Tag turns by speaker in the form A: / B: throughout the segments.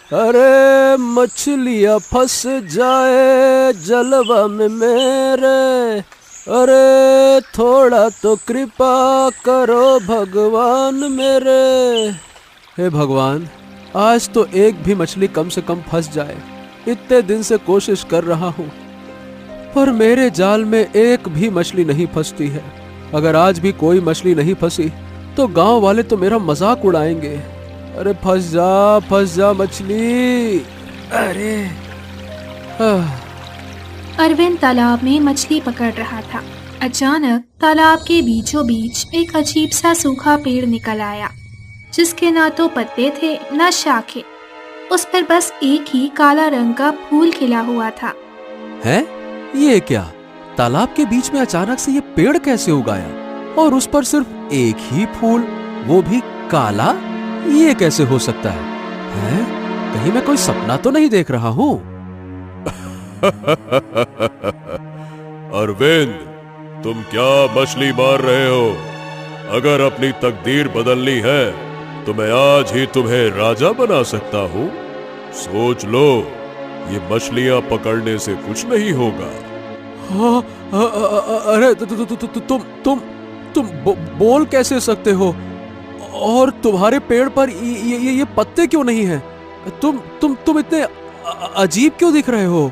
A: अरे मछलियाँ फंस जाए जलवा में मेरे, अरे थोड़ा तो कृपा करो भगवान मेरे। हे भगवान, आज तो एक भी मछली कम से कम फंस जाए। इतने दिन से कोशिश कर रहा हूँ, पर मेरे जाल में एक भी मछली नहीं फंसती है। अगर आज भी कोई मछली नहीं फंसी तो गांव वाले तो मेरा मजाक उड़ाएंगे। अरे फंस जा मछली। अरे
B: अरविंद तालाब में मछली पकड़ रहा था। अचानक तालाब के बीचों बीच एक अजीब सा सूखा पेड़ निकल आया, जिसके ना तो पत्ते थे न शाखें। उस पर बस एक ही काला रंग का फूल खिला हुआ था।
A: है ये क्या? तालाब के बीच में अचानक से ये पेड़ कैसे उगाया? और उस पर सिर्फ एक ही फूल, वो भी काला? ये कैसे हो सकता है? हैं? कहीं मैं कोई सपना तो नहीं देख रहा हूँ?
C: अरविंद, तुम क्या मछली मार रहे हो? अगर अपनी तकदीर बदलनी है तो मैं आज ही तुम्हें राजा बना सकता हूँ। सोच लो, ये मछलियां पकड़ने से कुछ नहीं होगा।
A: हाँ, अरे तुम बोल कैसे सकते हो? और तुम्हारे पेड़ पर ये पत्ते क्यों नहीं हैं? तुम इतने अजीब क्यों दिख रहे हो?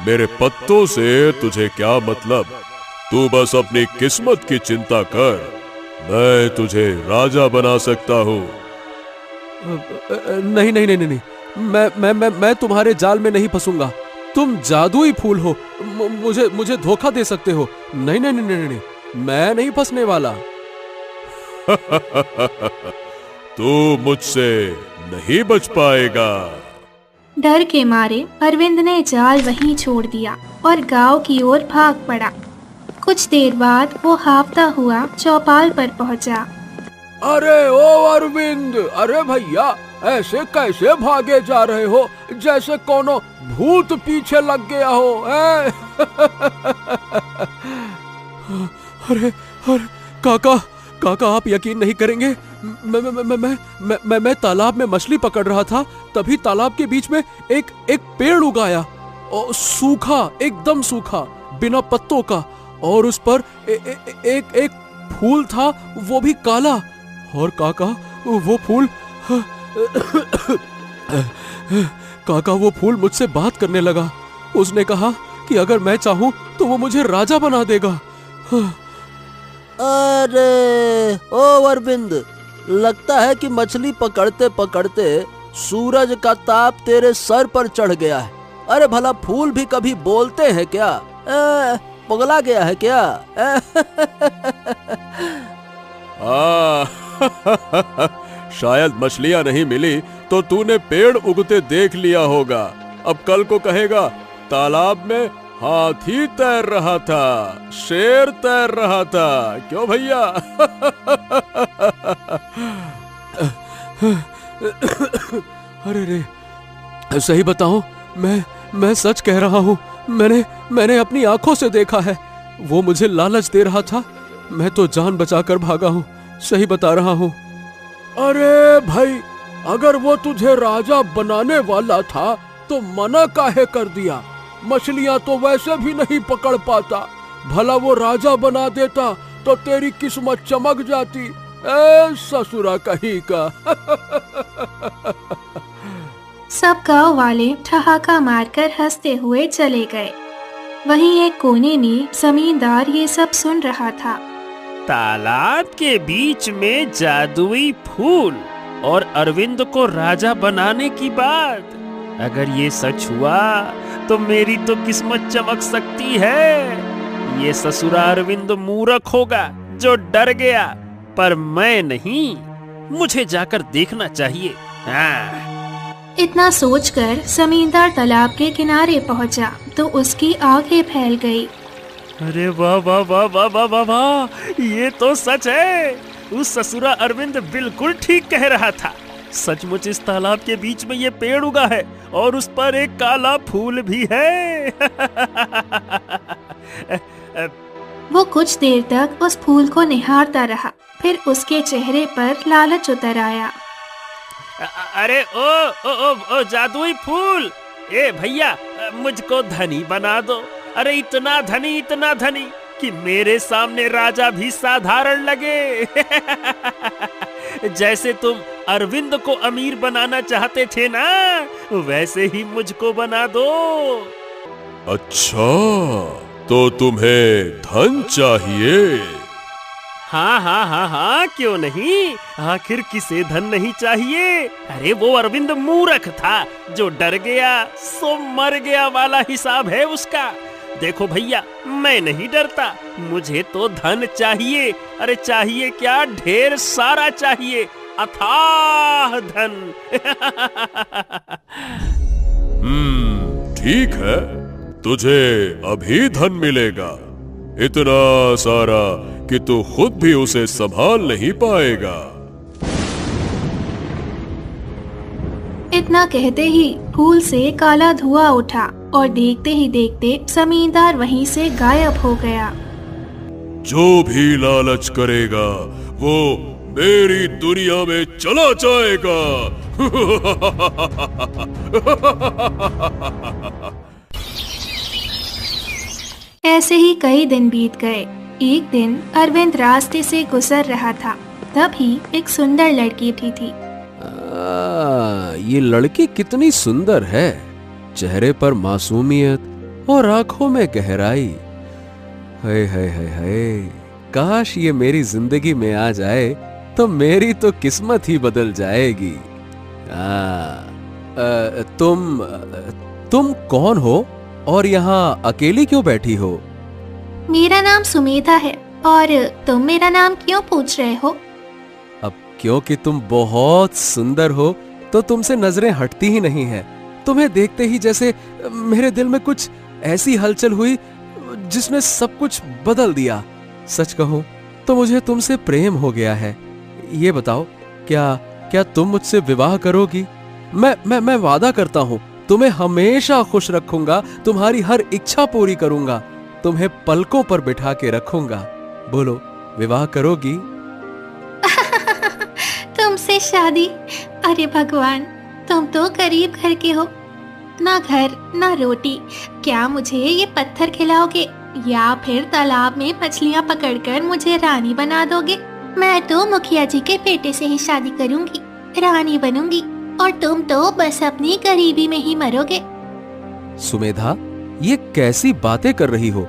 C: मेरे पत्तों से तुझे क्या मतलब? तू बस अपनी किस्मत की चिंता कर, मैं तुझे राजा बना सकता हूँ।
A: नहीं नहीं नहीं नहीं, मैं तुम्हारे जाल में नहीं फंसूंगा। तुम जादुई फूल हो, मुझे धोखा दे सकते हो। नहीं नहीं नहीं नहीं नहीं, मैं नहीं फंसने वाला।
C: तू मुझसे नहीं बच पाएगा।
B: डर के मारे अरविंद ने जाल वहीं छोड़ दिया और गांव की ओर भाग पड़ा। कुछ देर बाद वो हाँफता हुआ चौपाल पर पहुंचा।
A: अरे ओ अरविंद, अरे भैया, ऐसे कैसे भागे जा रहे हो जैसे कोनो भूत पीछे लग गया हो? अरे अरे काका, आप यकीन नहीं करेंगे। मैं तालाब में मछली पकड़ रहा था, तभी तालाब के बीच में एक पेड़ उगाया, और सूखा, एकदम सूखा, बिना पत्तों का। और उस पर एक फूल था, वो भी काला। और काका, वो फूल काका, वो फूल मुझसे बात करने लगा। उसने कहा कि अगर मैं चाहूं तो वो मुझे राजा बना देगा।
D: अरे ओ अरविंद, लगता है कि मछली पकड़ते पकड़ते सूरज का ताप तेरे सर पर चढ़ गया है। अरे भला फूल भी कभी बोलते हैं क्या? पगला गया है क्या?
C: शायद मछलियां नहीं मिली तो तूने पेड़ उगते देख लिया होगा। अब कल को कहेगा तालाब में हाथी तैर रहा था, शेर तैर रहा था। क्यों भैया?
A: अरे रे, सही बताऊं, मैं सच कह रहा हूं। मैंने अपनी आंखों से देखा है। वो मुझे लालच दे रहा था, मैं तो जान बचाकर भागा हूं। सही बता रहा हूं। अरे भाई, अगर वो तुझे राजा बनाने वाला था तो मना काहे कर दिया? मछलियां तो वैसे भी नहीं पकड़ पाता। भला वो राजा बना देता तो तेरी किस्मत चमक जाती। ए ससुरा कहीं का।
B: सब गांव वाले ठहाका मारकर हंसते हुए चले गए। वहीं एक कोने में जमींदार ये सब सुन रहा था।
E: तालाब के बीच में जादुई फूल और अरविंद को राजा बनाने की बात, अगर ये सच हुआ तो मेरी तो किस्मत चमक सकती है। ये ससुरा अरविंद मूर्ख होगा जो डर गया, पर मैं नहीं। मुझे जाकर देखना चाहिए।
B: इतना सोचकर जमींदार तालाब के किनारे पहुंचा तो उसकी आंखें फैल गई।
E: अरे वाह वाह वाह वाह वाह वाह वाह, ये तो सच है। उस ससुरा अरविंद बिल्कुल ठीक कह रहा था। सचमुच इस तालाब के बीच में ये पेड़ उगा है और उस पर एक काला फूल भी है।
B: वो कुछ देर तक उस फूल को निहारता रहा, फिर उसके चेहरे पर लालच उतर आया।
E: अरे ओ जादुई फूल, ए भैया मुझको धनी बना दो। अरे इतना धनी कि मेरे सामने राजा भी साधारण लगे। जैसे तुम अरविंद को अमीर बनाना चाहते थे ना, वैसे ही मुझको बना दो।
C: अच्छा, तो तुम्हें धन चाहिए?
E: हाँ, क्यों नहीं, आखिर किसे धन नहीं चाहिए। अरे वो अरविंद मूर्ख था जो डर गया सो मर गया वाला हिसाब है उसका। देखो भैया, मैं नहीं डरता, मुझे तो धन चाहिए। अरे चाहिए क्या, ढेर सारा चाहिए, अथाह धन।
C: ठीक है, तुझे अभी धन मिलेगा, इतना सारा कि तू खुद भी उसे संभाल नहीं पाएगा।
B: इतना कहते ही फूल से काला धुआं उठा और देखते ही देखते जमींदार वहीं से गायब हो गया।
C: जो भी लालच करेगा वो मेरी दुनिया में चला जाएगा।
B: ऐसे ही कई दिन बीत गए। एक दिन अरविंद रास्ते से गुजर रहा था, तभी एक सुंदर लड़की उठी थी।
A: ये लड़की कितनी सुंदर है, चेहरे पर मासूमियत और आंखों में गहराई। हाय हाय हाय हाय, काश ये मेरी जिंदगी में आ जाए तो मेरी तो किस्मत ही बदल जाएगी। तुम कौन हो और यहाँ अकेली क्यों बैठी हो?
B: मेरा नाम सुमेधा है, और तुम मेरा नाम क्यों पूछ रहे हो?
A: अब क्योंकि तुम बहुत सुंदर हो तो तुमसे नजरें हटती ही नहीं है। तुम्हें देखते ही जैसे मेरे दिल में कुछ ऐसी हलचल हुई जिसने सब कुछ बदल दिया। सच कहूं तो मुझे तुमसे प्रेम हो गया है। ये बताओ, क्या तुम मुझसे विवाह करोगी? मैं वादा करता हूँ तुम्हें हमेशा खुश रखूंगा, तुम्हारी हर इच्छा पूरी करूंगा, तुम्हें पलकों पर बिठा के रखूंगा। बोलो, विवाह करोगी?
B: तुमसे शादी? अरे भगवान, तुम तो गरीब घर के हो, ना घर ना रोटी। क्या मुझे ये पत्थर खिलाओगे या फिर तालाब में मछलियाँ पकड़कर मुझे रानी बना दोगे? मैं तो मुखिया जी के बेटे से ही शादी करूंगी, रानी बनूंगी, और तुम तो बस अपनी गरीबी में ही मरोगे।
A: सुमेधा, ये कैसी बातें कर रही हो?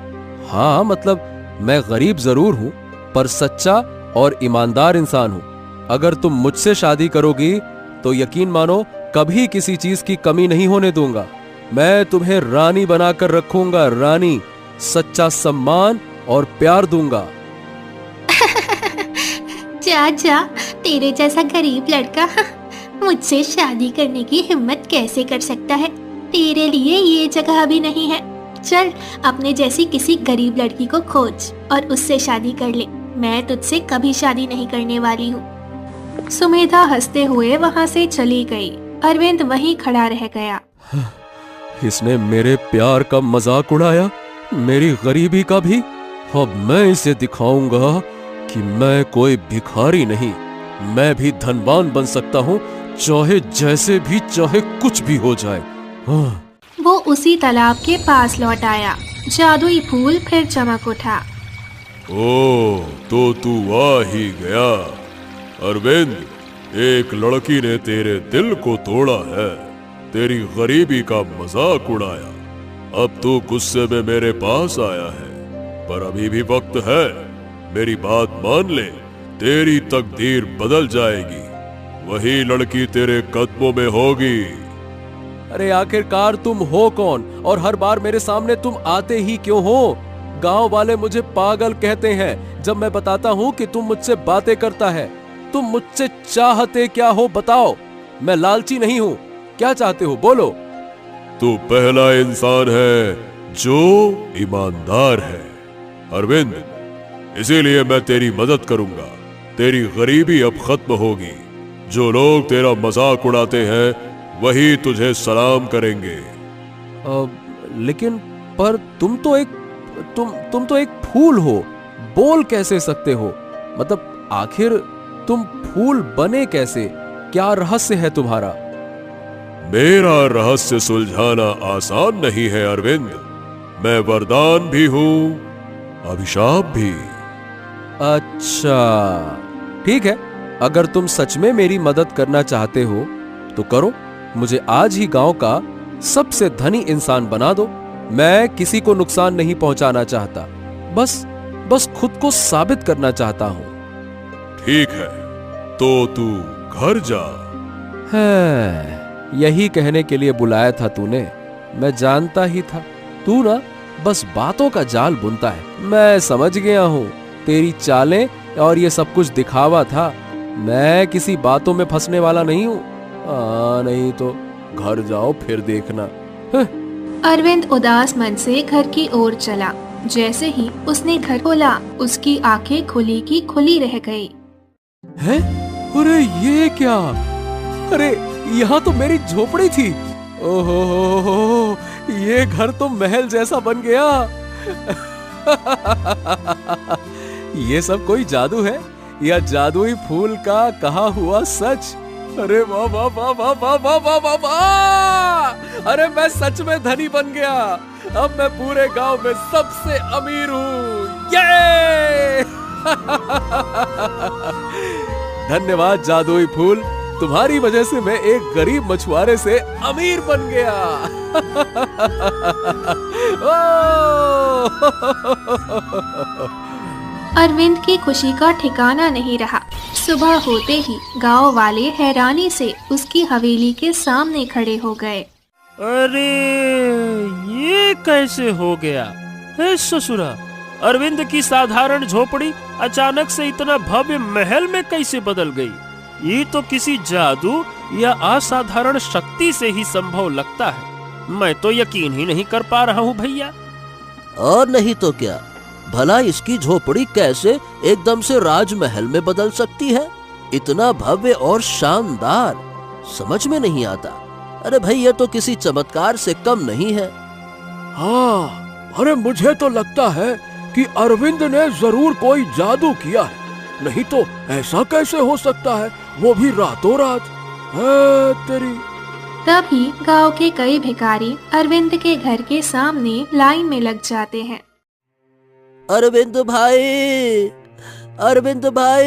A: हाँ, मतलब मैं गरीब जरूर हूँ, पर सच्चा और ईमानदार इंसान हूँ। अगर तुम मुझसे शादी करोगी तो यकीन मानो कभी किसी चीज की कमी नहीं होने दूंगा। मैं तुम्हें रानी बनाकर रखूंगा, रानी। सच्चा सम्मान और प्यार दूंगा।
B: जा, तेरे जैसा गरीब लड़का मुझसे शादी करने की हिम्मत कैसे कर सकता है? तेरे लिए ये जगह भी नहीं है। चल, अपने जैसी किसी गरीब लड़की को खोज और उससे शादी कर ले। मैं तुझसे कभी शादी नहीं करने वाली हूँ। सुमेधा हंसते हुए वहाँ से चली गई। अरविंद वहीं खड़ा रह गया।
A: इसने मेरे प्यार का मजाक उड़ाया, मेरी गरीबी का भी। अब मैं इसे दिखाऊंगा कि मैं कोई भिखारी नहीं, मैं भी धनवान बन सकता हूँ, चाहे जैसे भी, चाहे कुछ भी हो जाए।
B: वो उसी तालाब के पास लौट आया। जादुई फूल फिर चमक उठा।
C: ओ, तो तू आ ही गया। अरविंद, एक लड़की ने तेरे दिल को तोड़ा है, तेरी गरीबी का मजाक उड़ाया। अब तू गुस्से में मेरे पास आया है, पर अभी भी वक्त है। मेरी बात मान ले, तेरी तकदीर बदल जाएगी। वही लड़की तेरे कदमों में होगी।
A: अरे आखिरकार तुम हो कौन, और हर बार मेरे सामने तुम आते ही क्यों हो? गांव वाले मुझे पागल कहते हैं जब मैं बताता हूँ कि तुम मुझसे बातें करता है। तुम मुझसे चाहते क्या हो बताओ? मैं लालची नहीं हूँ। क्या चाहते हो, बोलो?
C: तू पहला इंसान है जो ईमानदार है अरविंद, इसीलिए मैं तेरी मदद करूंगा। तेरी गरीबी अब खत्म होगी। जो लोग तेरा मजाक उड़ाते हैं वही तुझे सलाम करेंगे।
A: लेकिन पर तुम तो एक फूल हो, बोल कैसे सकते हो? मतलब आखिर तुम फूल बने कैसे? क्या रहस्य है तुम्हारा?
C: मेरा रहस्य सुलझाना आसान नहीं है अरविंद। मैं वरदान भी हूं, अभिशाप भी।
A: अच्छा, ठीक है। अगर तुम सच में मेरी मदद करना चाहते हो तो करो। मुझे आज ही गांव का सबसे धनी इंसान बना दो। मैं किसी को नुकसान नहीं पहुंचाना चाहता, बस खुद को साबित करना चाहता हूं।
C: ठीक है, तो तू घर जा।
A: है, यही कहने के लिए बुलाया था तूने। मैं जानता ही था, तू ना बस बातों का जाल बुनता है। मैं समझ गया हूं, तेरी चालें और ये सब कुछ दिखावा था। मैं किसी बातों में फंसने वाला नहीं हूं। नहीं तो घर जाओ, फिर देखना।
B: अरविंद उदास मन से घर की ओर चला। जैसे ही उसने घर खोला, उसकी आंखें खुली की खुली रह गई।
A: है? अरे ये क्या? अरे यहाँ तो मेरी झोपड़ी थी। ओहो, ये घर तो महल जैसा बन गया। ये सब कोई जादू है या जादुई फूल का कहा हुआ सच? अरे वाह वाह वाह वाह वाह वाह वाह वाह वाह! अरे मैं सच में धनी बन गया। अब मैं पूरे गांव में सबसे अमीर हूँ। ये! धन्यवाद जादुई फूल, तुम्हारी वजह से मैं एक गरीब मछुआरे से अमीर बन गया।
B: अरविंद की खुशी का ठिकाना नहीं रहा। सुबह होते ही गांव वाले हैरानी से उसकी हवेली के सामने खड़े हो गए।
E: अरे ये कैसे हो गया? हे ससुरा, अरविंद की साधारण झोपड़ी अचानक से इतना भव्य महल में कैसे बदल गई? ये तो किसी जादू या असाधारण शक्ति से ही संभव लगता है। मैं तो यकीन ही नहीं कर पा रहा हूँ भैया।
D: और नहीं तो क्या, भला इसकी झोपड़ी कैसे एकदम से राजमहल में बदल सकती है? इतना भव्य और शानदार, समझ में नहीं आता। अरे भाई, ये तो किसी चमत्कार से कम नहीं है।
A: हाँ, अरे मुझे तो लगता है कि अरविंद ने जरूर कोई जादू किया है। नहीं तो ऐसा कैसे हो सकता है, वो भी रातों रात। तेरी।
B: तभी गांव के कई भिखारी अरविंद के घर के सामने लाइन में लग जाते हैं।
D: अरविंद भाई, अरविंद भाई,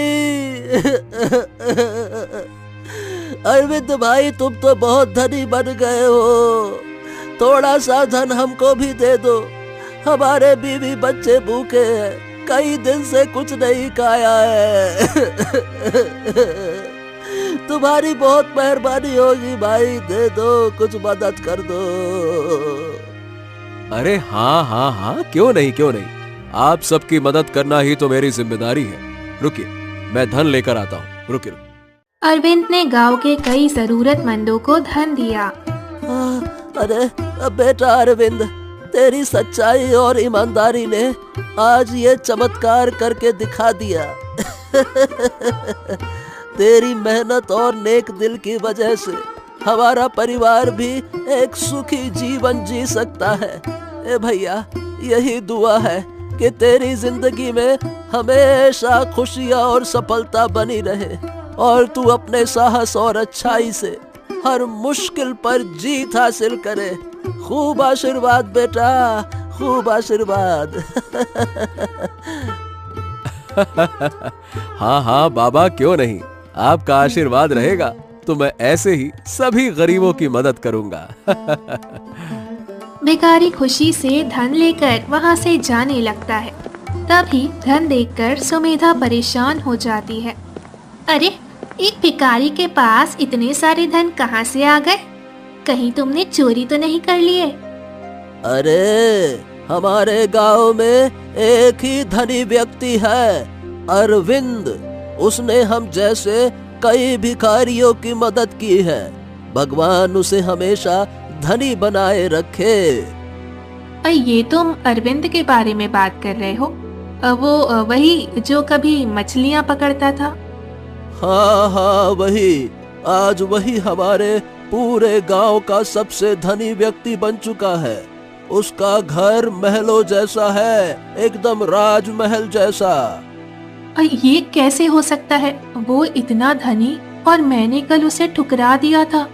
D: अरविंद भाई, तुम तो बहुत धनी बन गए हो। थोड़ा सा धन हमको भी दे दो। हमारे बीवी बच्चे भूखे हैं, कई दिन से कुछ नहीं खाया है। तुम्हारी बहुत मेहरबानी होगी भाई, दे दो, कुछ मदद कर दो।
A: अरे हाँ हाँ हाँ, क्यों नहीं। आप सबकी मदद करना ही तो मेरी जिम्मेदारी है। रुकिए, मैं धन लेकर आता हूँ। रुकिए।
B: अरविंद ने गांव के कई जरूरतमंदों को धन दिया।
D: अरे बेटा अरविंद, तेरी सच्चाई और ईमानदारी ने आज ये चमत्कार करके दिखा दिया। तेरी मेहनत और नेक दिल की वजह से हमारा परिवार भी एक सुखी जीवन जी सकता है। ए भैया, यही दुआ है कि तेरी जिंदगी में हमेशा खुशियां और सफलता बनी रहे और तू अपने साहस और अच्छाई से हर मुश्किल पर जीत हासिल करे। खूब आशीर्वाद बेटा, खूब आशीर्वाद।
A: हाँ हाँ बाबा, क्यों नहीं। आपका आशीर्वाद रहेगा तो मैं ऐसे ही सभी गरीबों की मदद करूंगा।
B: भिखारी खुशी से धन लेकर वहाँ से जाने लगता है। तभी धन देखकर सुमेधा परेशान हो जाती है। अरे, एक भिखारी के पास इतने सारे धन कहाँ से आ गए? कहीं तुमने चोरी तो नहीं कर लिए?
D: अरे, हमारे गांव में एक ही धनी व्यक्ति है, अरविंद। उसने हम जैसे कई भिखारियों की मदद की है। भगवान उसे हमेशा धनी बनाए रखे।
B: ये तुम अरविंद के बारे में बात कर रहे हो? वो वही जो कभी मछलियाँ पकड़ता था?
D: हाँ हाँ, वही। आज वही हमारे पूरे गांव का सबसे धनी व्यक्ति बन चुका है। उसका घर महलों जैसा है, एकदम राजमहल जैसा।
B: ये कैसे हो सकता है? वो इतना धनी और मैंने कल उसे ठुकरा दिया था।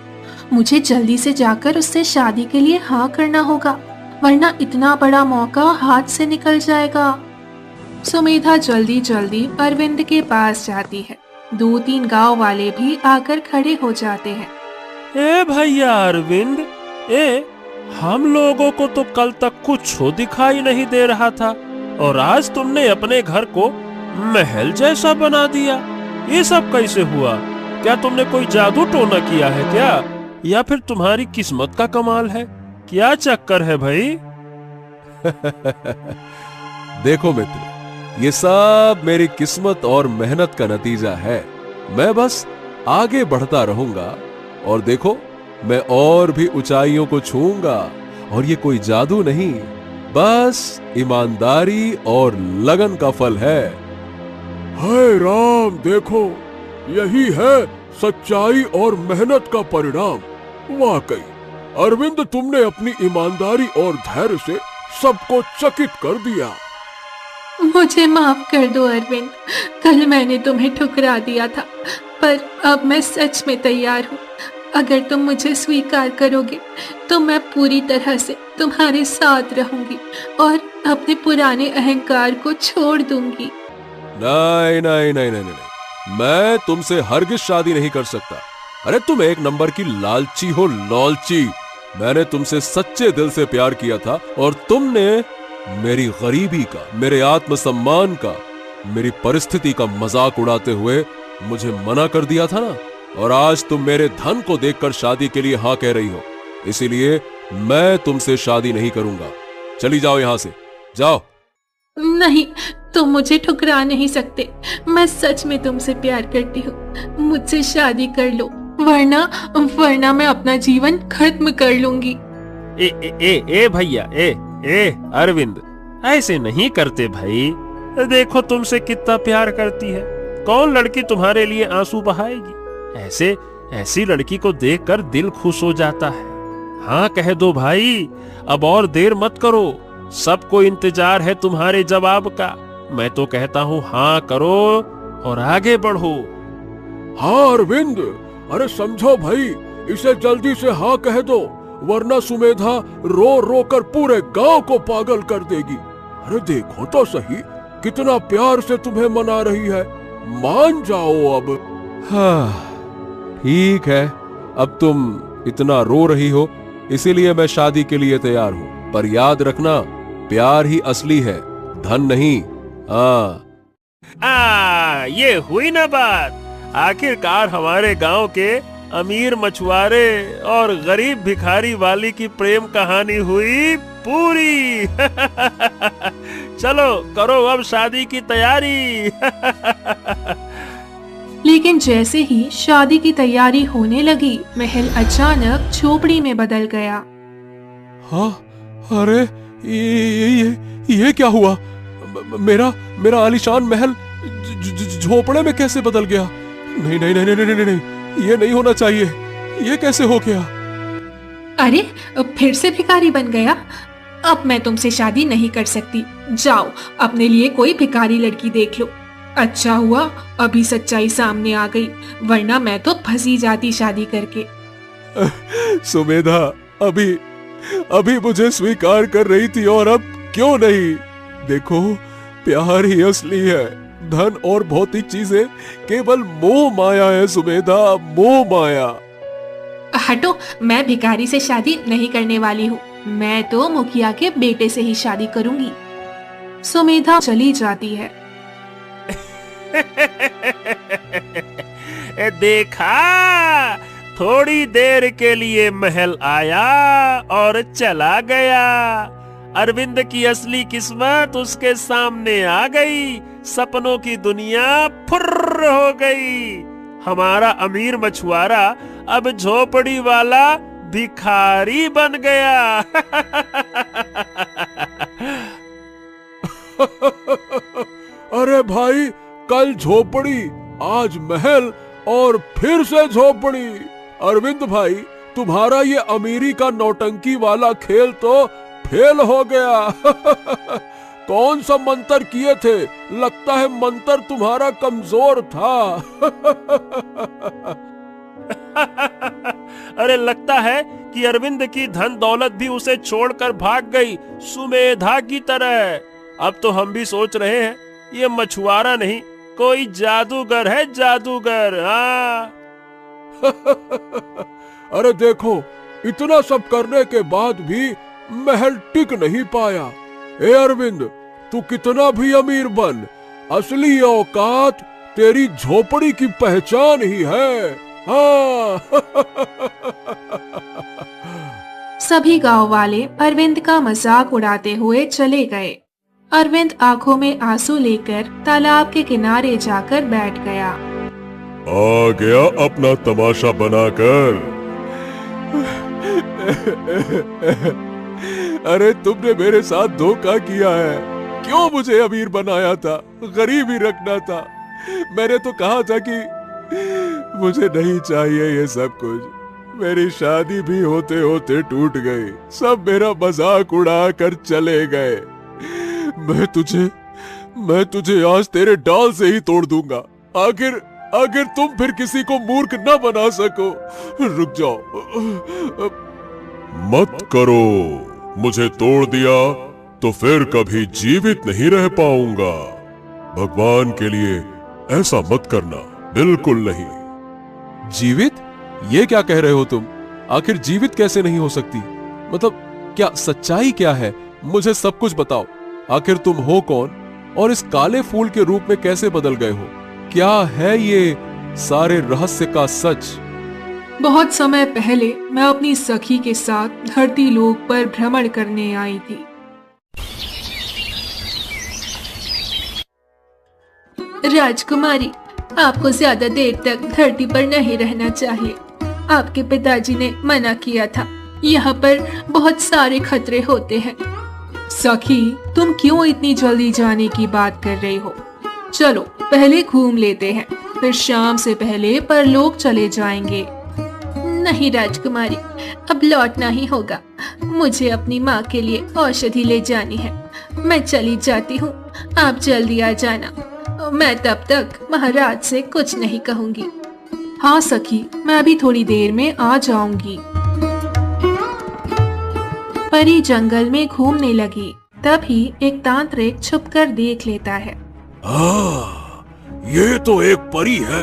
B: मुझे जल्दी से जाकर उससे शादी के लिए हाँ करना होगा, वरना इतना बड़ा मौका हाथ से निकल जाएगा। सुमेधा जल्दी जल्दी अरविंद के पास जाती है। 2-3 गांव वाले भी आकर खड़े हो जाते हैं।
E: ए भैया अरविंद, हम लोगों को तो कल तक कुछ दिखाई नहीं दे रहा था और आज तुमने अपने घर को महल जैसा बना दिया। ये सब कैसे हुआ? क्या तुमने कोई जादू टोना किया है क्या, या फिर तुम्हारी किस्मत का कमाल है? क्या चक्कर है भाई?
C: देखो मित्र, ये सब मेरी किस्मत और मेहनत का नतीजा है। मैं बस आगे बढ़ता रहूंगा और देखो, मैं और भी ऊंचाइयों को छूऊंगा। और ये कोई जादू नहीं, बस ईमानदारी और लगन का फल है। हाय राम, देखो, यही है सच्चाई और मेहनत का परिणाम। वाकई अरविंद, तुमने अपनी ईमानदारी और धैर्य से सबको चकित कर दिया।
B: मुझे माफ कर दो अरविंद, कल मैंने तुम्हें ठुकरा दिया था, पर अब मैं सच में तैयार हूँ। अगर तुम मुझे स्वीकार करोगे तो मैं पूरी तरह से तुम्हारे साथ रहूंगी और अपने पुराने अहंकार को छोड़ दूंगी।
C: नहीं नहीं नहीं नहीं नहीं, मैं तुमसे हरगिज शादी नहीं कर सकता। अरे तुम एक नंबर की लालची हो, लालची। मैंने तुमसे सच्चे दिल से प्यार किया था और तुमने मेरी गरीबी का, मेरे आत्मसम्मान का, मेरी परिस्थिति का मजाक उड़ाते हुए मुझे मना कर दिया था ना। और आज तुम मेरे धन को देखकर शादी के लिए हाँ कह रही हो, इसीलिए मैं तुमसे शादी नहीं करूंगा। चली जाओ यहां से, जाओ।
B: नहीं, तुम मुझे ठुकरा नहीं सकते। मैं सच में तुमसे प्यार करती हूँ। मुझसे शादी कर लो, वरना मैं अपना जीवन खत्म कर लूंगी।
E: ए भैया, अरविंद, ऐसे नहीं करते भाई। देखो तुमसे कितना प्यार करती है, कौन लड़की तुम्हारे लिए आंसू बहाएगी? ऐसी लड़की को देखकर दिल खुश हो जाता है। हाँ कह दो भाई, अब और देर मत करो। सबको इंतजार है तुम्हारे जवाब का। मैं तो कहता हूँ हाँ करो और आगे बढ़ो।
C: हाँ अरविंद, अरे समझो भाई, इसे जल्दी से हाँ कह दो, वरना सुमेधा रो रो कर पूरे गांव को पागल कर देगी। अरे देखो तो सही, कितना प्यार से तुम्हें मना रही है। मान जाओ अब। हाँ ठीक है, अब तुम इतना रो रही हो, इसीलिए मैं शादी के लिए तैयार हूँ। पर याद रखना, प्यार ही असली है, धन नहीं।
E: ये हुई ना बात। आखिरकार हमारे गांव के अमीर मछुआरे और गरीब भिखारी वाली की प्रेम कहानी हुई पूरी। चलो करो अब शादी की तैयारी।
B: लेकिन जैसे ही शादी की तैयारी होने लगी, महल अचानक झोपड़ी में बदल गया।
C: हाँ, अरे ये क्या हुआ? मेरा आलीशान महल झोपड़े में कैसे बदल गया? नहीं नहीं नहीं नहीं नहीं नहीं, ये नहीं होना चाहिए। ये कैसे हो गया?
B: अरे फिर से भिखारी बन गया। अब मैं तुमसे शादी नहीं कर सकती। जाओ अपने लिए कोई भिखारी लड़की देख लो। अच्छा हुआ अभी सच्चाई सामने आ गई, वरना मैं तो फंसी जाती शादी करके।
C: सुमेधा अभी मुझे स्वीकार कर रही थी और अब क्यों नहीं? देखो, प्यार ही असली है, धन और भौतिक चीजें केवल मोह माया है सुमेधा, मोह माया।
B: हटो, मैं भिखारी से शादी नहीं करने वाली हूँ। मैं तो मुखिया के बेटे से ही शादी करूंगी। सुमेधा चली जाती है।
E: देखा, थोड़ी देर के लिए महल आया और चला गया। अरविंद की असली किस्मत उसके सामने आ गई। सपनों की दुनिया फुर्र हो गई। हमारा अमीर मछुआरा अब झोपड़ी वाला भिखारी बन गया।
C: अरे भाई, कल झोपड़ी, आज महल और फिर से झोपड़ी। अरविंद भाई, तुम्हारा ये अमीरी का नौटंकी वाला खेल तो फेल हो गया। कौन सा मंत्र किए थे? लगता है मंत्र तुम्हारा कमजोर था।
E: अरे लगता है कि अरविंद की धन दौलत भी उसे छोड़कर भाग गई, सुमेधा की तरह। अब तो हम भी सोच रहे हैं ये मछुआरा नहीं, कोई जादूगर है, जादूगर। हाँ।
C: अरे देखो, इतना सब करने के बाद भी महल टिक नहीं पाया। ए अरविंद, तू कितना भी अमीर बन, असली औकात तेरी झोपड़ी की पहचान ही है। हाँ।
B: सभी गांव वाले अरविंद का मजाक उड़ाते हुए चले गए। अरविंद आंखों में आंसू लेकर तालाब के किनारे जाकर बैठ गया।
C: आ गया अपना तमाशा बनाकर। अरे तुमने मेरे साथ धोखा किया है। क्यों मुझे अमीर बनाया था? गरीब ही रखना था। मैंने तो कहा था कि मुझे नहीं चाहिए ये सब कुछ। मेरी शादी भी होते होते टूट गई। सब मेरा मजाक उड़ा कर चले गए। मैं तुझे आज तेरे डाल से ही तोड़ दूंगा। आखिर तुम फिर किसी को मूर्ख न बना सको। रुक जाओ। मत करो। मुझे तोड़ दिया तो फिर कभी जीवित नहीं रह पाऊंगा। भगवान के लिए ऐसा मत करना, बिल्कुल नहीं। जीवित? ये क्या कह रहे हो तुम? आखिर जीवित कैसे नहीं हो सकती? मतलब क्या सच्चाई क्या है? मुझे सब कुछ बताओ। आखिर तुम हो कौन और इस काले फूल के रूप में कैसे बदल गए हो? क्या है ये सारे रहस्य का सच?
B: बहुत समय पहले मैं अपनी सखी के साथ धरती लोक पर भ्रमण करने आई थी। राजकुमारी, आपको ज्यादा देर तक धरती पर नहीं रहना चाहिए। आपके पिताजी ने मना किया था। यहाँ पर बहुत सारे खतरे होते हैं। सखी, तुम क्यों इतनी जल्दी जाने की बात कर रही हो? चलो पहले घूम लेते हैं, फिर शाम से पहले परलोक चले जाएंगे। नहीं राजकुमारी, अब लौटना ही होगा। मुझे अपनी माँ के लिए औषधि ले जानी है। मैं चली जाती हूँ, आप जल्दी आ जाना। मैं तब तक महाराज से कुछ नहीं कहूँगी। हाँ सखी, मैं अभी थोड़ी देर में आ जाऊंगी। परी जंगल में घूमने लगी। तभी एक तांत्रिक छुपकर देख लेता है।
C: ये तो एक परी है।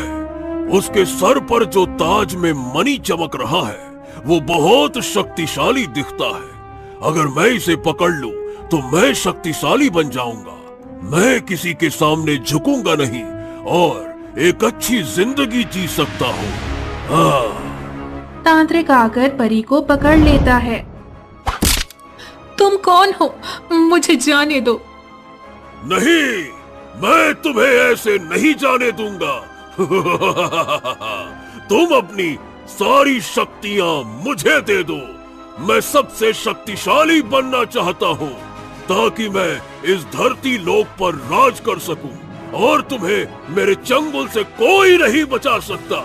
C: उसके सर पर जो ताज में मणि चमक रहा है वो बहुत शक्तिशाली दिखता है। अगर मैं इसे पकड़ लूं तो मैं शक्तिशाली बन जाऊंगा। मैं किसी के सामने झुकूंगा नहीं और एक अच्छी जिंदगी जी सकता हूँ।
B: तांत्रिक आकर परी को पकड़ लेता है। तुम कौन हो? मुझे जाने दो।
C: नहीं, मैं तुम्हें ऐसे नहीं जाने दूंगा। तुम अपनी सारी शक्तियां मुझे दे दो। मैं सबसे शक्तिशाली बनना चाहता हूँ ताकि मैं इस धरती लोक पर राज कर सकूं और तुम्हें मेरे चंगुल से कोई नहीं बचा सकता।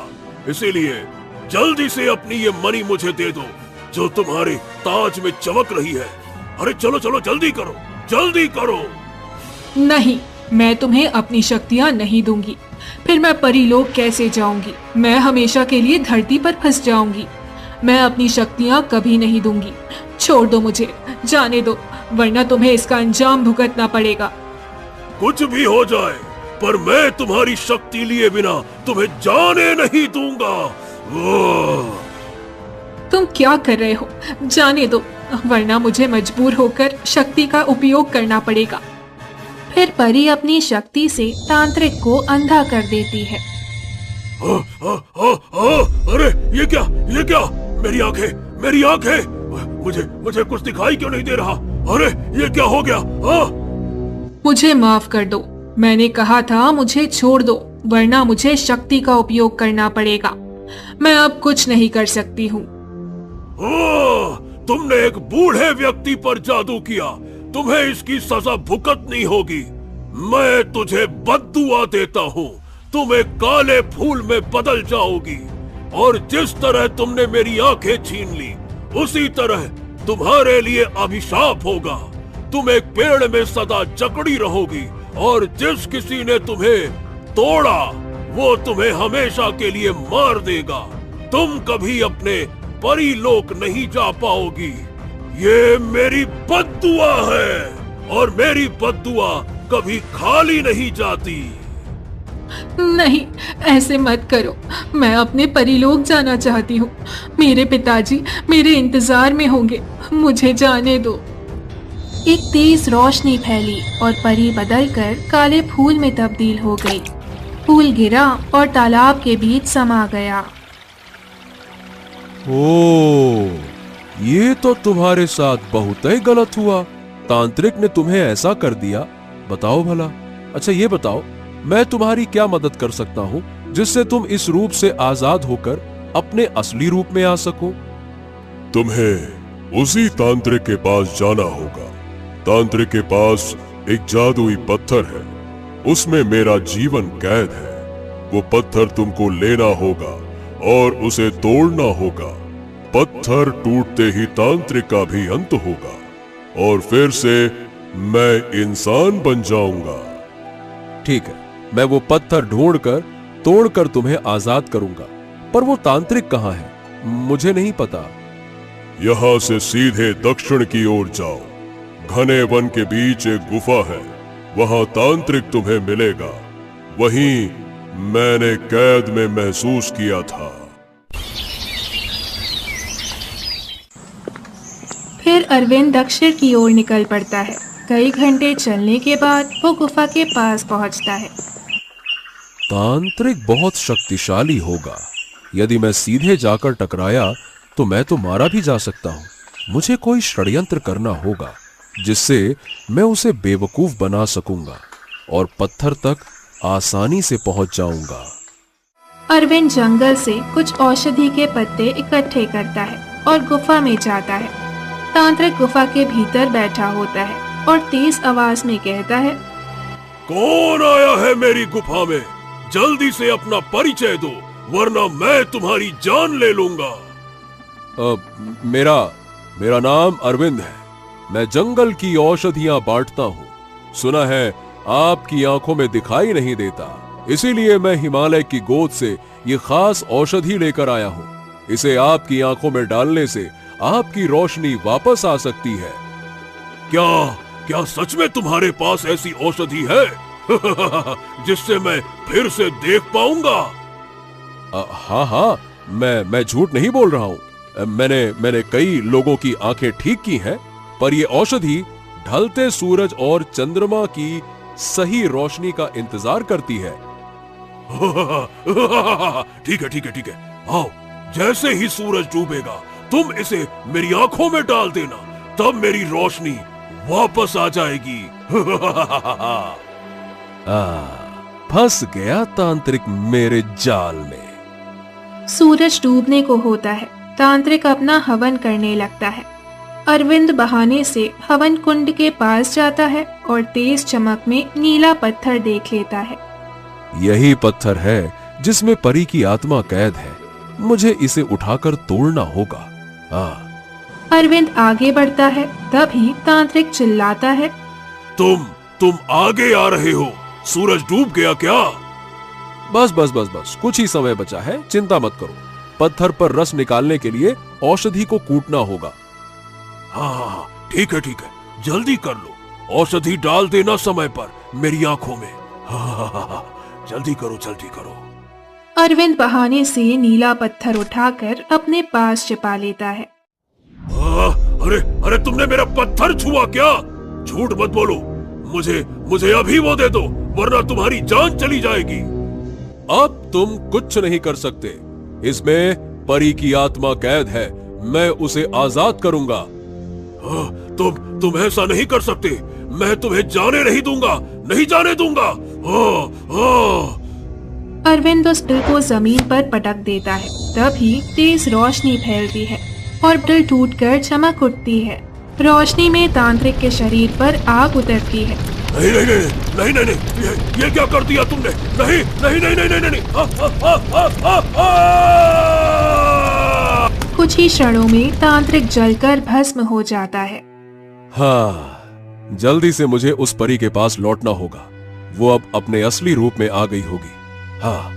C: इसीलिए जल्दी से अपनी ये मणि मुझे दे दो जो तुम्हारे ताज में चमक रही है। अरे चलो चलो, जल्दी करो, जल्दी करो।
B: नहीं, मैं तुम्हें अपनी शक्तियाँ नहीं दूंगी। फिर मैं परीलोक कैसे जाऊंगी? मैं हमेशा के लिए धरती पर फंस जाऊंगी। मैं अपनी शक्तियाँ कभी नहीं दूंगी। छोड़ दो मुझे, जाने दो, वरना तुम्हें इसका अंजाम भुगतना पड़ेगा।
C: कुछ भी हो जाए, पर मैं तुम्हारी शक्ति लिए बिना तुम्हें जाने नहीं दूंगा।
B: तुम क्या कर रहे हो? जाने दो, वरना मुझे मजबूर होकर शक्ति का उपयोग करना पड़ेगा। फिर परी अपनी शक्ति से तांत्रिक को अंधा कर देती है।
C: अरे ये क्या? मेरी आंखें, मुझे कुछ दिखाई क्यों नहीं दे रहा? अरे ये क्या हो गया?
B: मुझे माफ कर दो। मैंने कहा था मुझे छोड़ दो, वरना मुझे शक्ति का उपयोग करना पड़ेगा। मैं अब कुछ नहीं कर सकती हूँ।
C: तुमने एक बूढ़े व्यक्ति पर जादू किया। तुम्हें इसकी सजा भुगतनी होगी। मैं तुझे बद्दुआ देता हूँ। तुम एक काले फूल में बदल जाओगी और जिस तरह तुमने मेरी आंखें छीन ली, उसी तरह तुम्हारे लिए अभिशाप होगा। तुम एक पेड़ में सदा जकड़ी रहोगी और जिस किसी ने तुम्हें तोड़ा वो तुम्हें हमेशा के लिए मार देगा। तुम कभी अपने परीलोक नहीं जा पाओगी। ये मेरी बद्दुआ है और मेरी बद्दुआ कभी खाली नहीं जाती।
F: नहीं, ऐसे मत करो। मैं अपने परीलोक जाना चाहती हूँ। मेरे पिताजी मेरे इंतजार में होंगे। मुझे जाने दो।
B: एक तेज रोशनी फैली और परी बदलकर काले फूल में तब्दील हो गई। फूल गिरा और तालाब के बीच समा गया।
C: ओ, ये तो तुम्हारे साथ बहुत ही गलत हुआ। तांत्रिक ने तुम्हें ऐसा कर दिया। बताओ भला। अच्छा ये बताओ, मैं तुम्हारी क्या मदद कर सकता हूँ जिससे तुम इस रूप से आजाद होकर अपने असली रूप में आ सको? तुम्हें उसी तांत्रिक के पास जाना होगा। तांत्रिक के पास एक जादुई पत्थर है, उसमें मेरा जीवन कैद है। वो पत्थर तुमको लेना होगा और उसे तोड़ना होगा। पत्थर टूटते ही तांत्रिक का भी अंत होगा और फिर से मैं इंसान बन जाऊंगा। ठीक है, मैं वो पत्थर ढूंढकर तोड़कर तुम्हें आजाद करूंगा। पर वो तांत्रिक कहाँ है? मुझे नहीं पता। यहां से सीधे दक्षिण की ओर जाओ। घने वन के बीच एक गुफा है, वहां तांत्रिक तुम्हें मिलेगा। वहीं मैंने कैद में महसूस किया था।
B: फिर अरविंद दक्षिण की ओर निकल पड़ता है। कई घंटे चलने के बाद वो गुफा के पास पहुंचता है।
C: तांत्रिक बहुत शक्तिशाली होगा। यदि मैं सीधे जाकर टकराया तो मैं तो मारा भी जा सकता हूं। मुझे कोई षड्यंत्र करना होगा जिससे मैं उसे बेवकूफ बना सकूंगा और पत्थर तक आसानी से पहुंच जाऊंगा।
B: अरविंद जंगल से कुछ औषधि के पत्ते इकट्ठे करता है और गुफा में जाता है। तांत्रिक गुफा के भीतर बैठा होता है और तेज आवाज में कहता है,
C: कौन आया है मेरी गुफा में? जल्दी से अपना परिचय दो वरना मैं तुम्हारी जान ले लूंगा। मेरा नाम अरविंद है। मैं जंगल की औषधियां बांटता हूँ। सुना है आपकी आंखों में दिखाई नहीं देता, इसीलिए मैं हिमालय की गोद से ये खास औषधि लेकर आया हूँ। इसे आपकी आंखों में डालने से आपकी रोशनी वापस आ सकती है। क्या सच में तुम्हारे पास ऐसी औषधि है जिससे मैं फिर से देख पाऊंगा? हाँ, मैं झूठ नहीं बोल रहा हूँ। मैंने कई लोगों की आंखें ठीक की हैं, पर ये औषधि ढलते सूरज और चंद्रमा की सही रोशनी का इंतजार करती है। ठीक है। आओ, जैसे ही सूरज डूबेगा तुम इसे मेरी आंखों में डाल देना, तब मेरी रोशनी वापस आ जाएगी। फंस गया तांत्रिक मेरे जाल में।
B: सूरज डूबने को होता है। तांत्रिक अपना हवन करने लगता है। अरविंद बहाने से हवन कुंड के पास जाता है और तेज चमक में नीला पत्थर देख लेता है।
C: यही पत्थर है जिसमें परी की आत्मा कैद है। मुझे इसे उठाकर तोड़ना होगा।
B: अरविंद आगे बढ़ता है, तभी तांत्रिक चिल्लाता है,
C: तुम आगे आ रहे हो? सूरज डूब गया क्या? बस कुछ ही समय बचा है, चिंता मत करो। पत्थर पर रस निकालने के लिए औषधि को कूटना होगा। हाँ, ठीक है, जल्दी कर लो। औषधि डाल देना समय पर मेरी आंखों में। हाँ, जल्दी करो।
B: अरविंद बहाने से नीला पत्थर उठाकर अपने पास छिपा लेता है।
C: अरे तुमने मेरा पत्थर छुआ क्या? झूठ मत बोलो। मुझे अभी वो दे दो वरना तुम्हारी जान चली जाएगी। अब तुम कुछ नहीं कर सकते। इसमें परी की आत्मा कैद है। मैं उसे आजाद करूंगा। तुम ऐसा नहीं कर सकते। मैं तुम्हें जाने नहीं दूंगा, नहीं जाने दूंगा।
B: अरविंद उस दिल को जमीन पर पटक देता है। तभी तेज रोशनी फैलती है और दिल टूटकर चमक उठती है। रोशनी में तांत्रिक के शरीर पर आग उतरती है।
C: नहीं, ये क्या कर दिया तुमने? नहीं।
B: कुछ ही क्षणों में तांत्रिक जलकर भस्म हो जाता है।
C: हाँ, जल्दी से मुझे उस परी के पास लौटना होगा। वो अब अपने असली रूप में आ गई होगी। हाँ,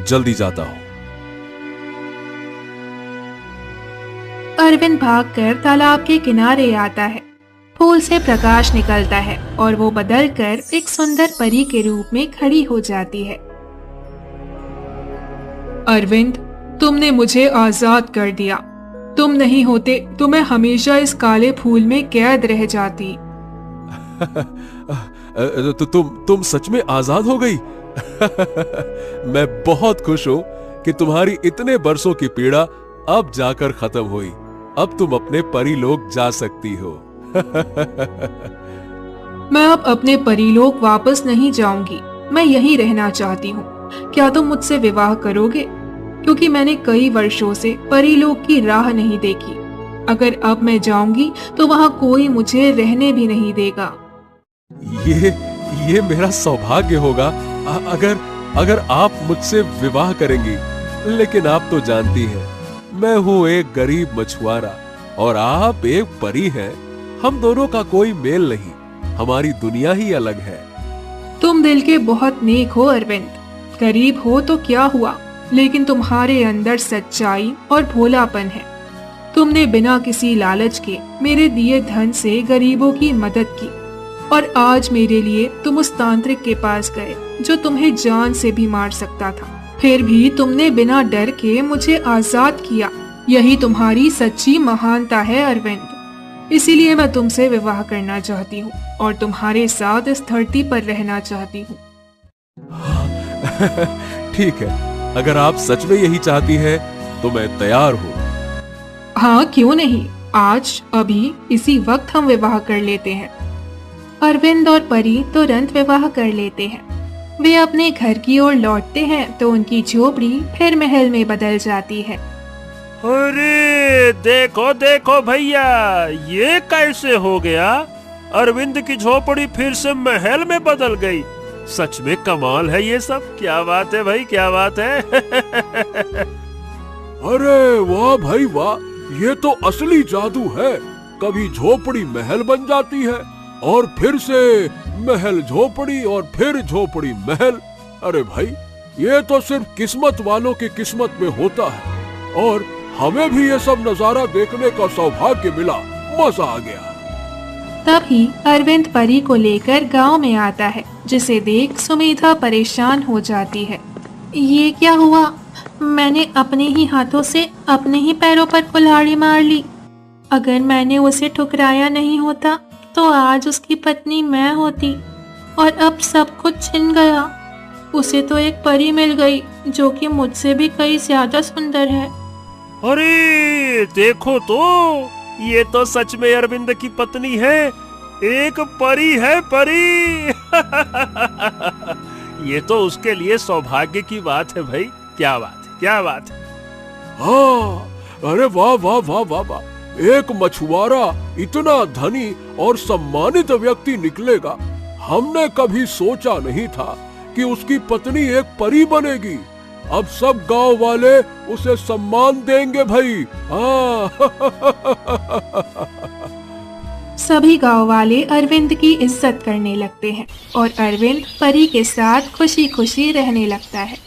C: जल्दी जाता हूं।
B: अरविंद भागकर तालाब के किनारे आता है। फूल से प्रकाश निकलता है और वो बदलकर एक सुंदर परी के रूप में खड़ी हो जाती है।
F: अरविंद, तुमने मुझे आजाद कर दिया। तुम नहीं होते तो मैं हमेशा इस काले फूल में कैद रह जाती।
C: तो तुम सच में आजाद हो गई। मैं बहुत खुश हूं कि तुम्हारी इतने बरसों की पीड़ा अब जाकर खत्म हुई। अब तुम अपने परीलोक जा सकती हो।
F: मैं अब अपने परीलोक वापस नहीं जाऊंगी। मैं यहीं रहना चाहती हूँ। क्या तुम मुझसे विवाह करोगे? क्योंकि मैंने कई वर्षों से परीलोक की राह नहीं देखी। अगर अब मैं जाऊंगी तो वहाँ कोई मुझे रहने भी नहीं देगा।
C: ये मेरा सौभाग्य होगा अगर आप मुझसे विवाह करेंगी। लेकिन आप तो जानती हैं, मैं हूँ एक गरीब मछुआरा और आप एक परी हैं। हम दोनों का कोई मेल नहीं, हमारी दुनिया ही अलग है।
F: तुम दिल के बहुत नेक हो अरविंद। गरीब हो तो क्या हुआ, लेकिन तुम्हारे अंदर सच्चाई और भोलापन है। तुमने बिना किसी लालच के मेरे दिए धन से गरीबों की मदद की और आज मेरे लिए तुम उस तांत्रिक के पास गए जो तुम्हें जान से भी मार सकता था। फिर भी तुमने बिना डर के मुझे आजाद किया। यही तुम्हारी सच्ची महानता है अरविंद। इसीलिए मैं तुमसे विवाह करना चाहती हूँ और तुम्हारे साथ इस धरती पर रहना चाहती हूँ।
C: ठीक है, अगर आप सच में यही चाहती हैं तो मैं तैयार हूँ।
F: हाँ, क्यों नहीं। आज अभी इसी वक्त हम विवाह कर लेते हैं।
B: अरविंद और परी तुरंत विवाह कर लेते हैं। वे अपने घर की ओर लौटते हैं तो उनकी झोपड़ी फिर महल में बदल जाती है।
E: अरे देखो देखो भैया, ये कैसे हो गया? अरविंद की झोपड़ी फिर से महल में बदल गई। सच में कमाल है ये सब। क्या बात है भाई, क्या बात है।
C: अरे वाह भाई वाह, ये तो असली जादू है। कभी झोपड़ी महल बन जाती है और फिर से महल झोपड़ी और फिर झोपड़ी महल। अरे भाई, ये तो सिर्फ किस्मत वालों की किस्मत में होता है और हमें भी ये सब नजारा देखने का सौभाग्य मिला। मजा आ गया।
B: तभी अरविंद परी को लेकर गांव में आता है, जिसे देख सुमेधा परेशान हो जाती है। ये क्या हुआ? मैंने अपने ही हाथों से अपने ही पैरों पर कुल्हाड़ी मार ली। अगर मैंने उसे ठुकराया नहीं होता तो आज उसकी पत्नी मैं होती और अब सब कुछ छिन गया। उसे तो एक परी मिल गई जो कि मुझसे भी कई ज्यादा सुंदर है।
E: अरे देखो तो, ये तो सच में अरविंद की पत्नी है। एक परी है, परी। ये तो उसके लिए सौभाग्य की बात है भाई। क्या बात है, क्या बात है।
C: हाँ, अरे वाह वाह वाह वाह वाह, एक मछुआरा इतना धनी और सम्मानित व्यक्ति निकलेगा। हमने कभी सोचा नहीं था कि उसकी पत्नी एक परी बनेगी। अब सब गांव वाले उसे सम्मान देंगे भाई। हाँ।
B: सभी गांव वाले अरविंद की इज्जत करने लगते हैं और अरविंद परी के साथ खुशी खुशी रहने लगता है।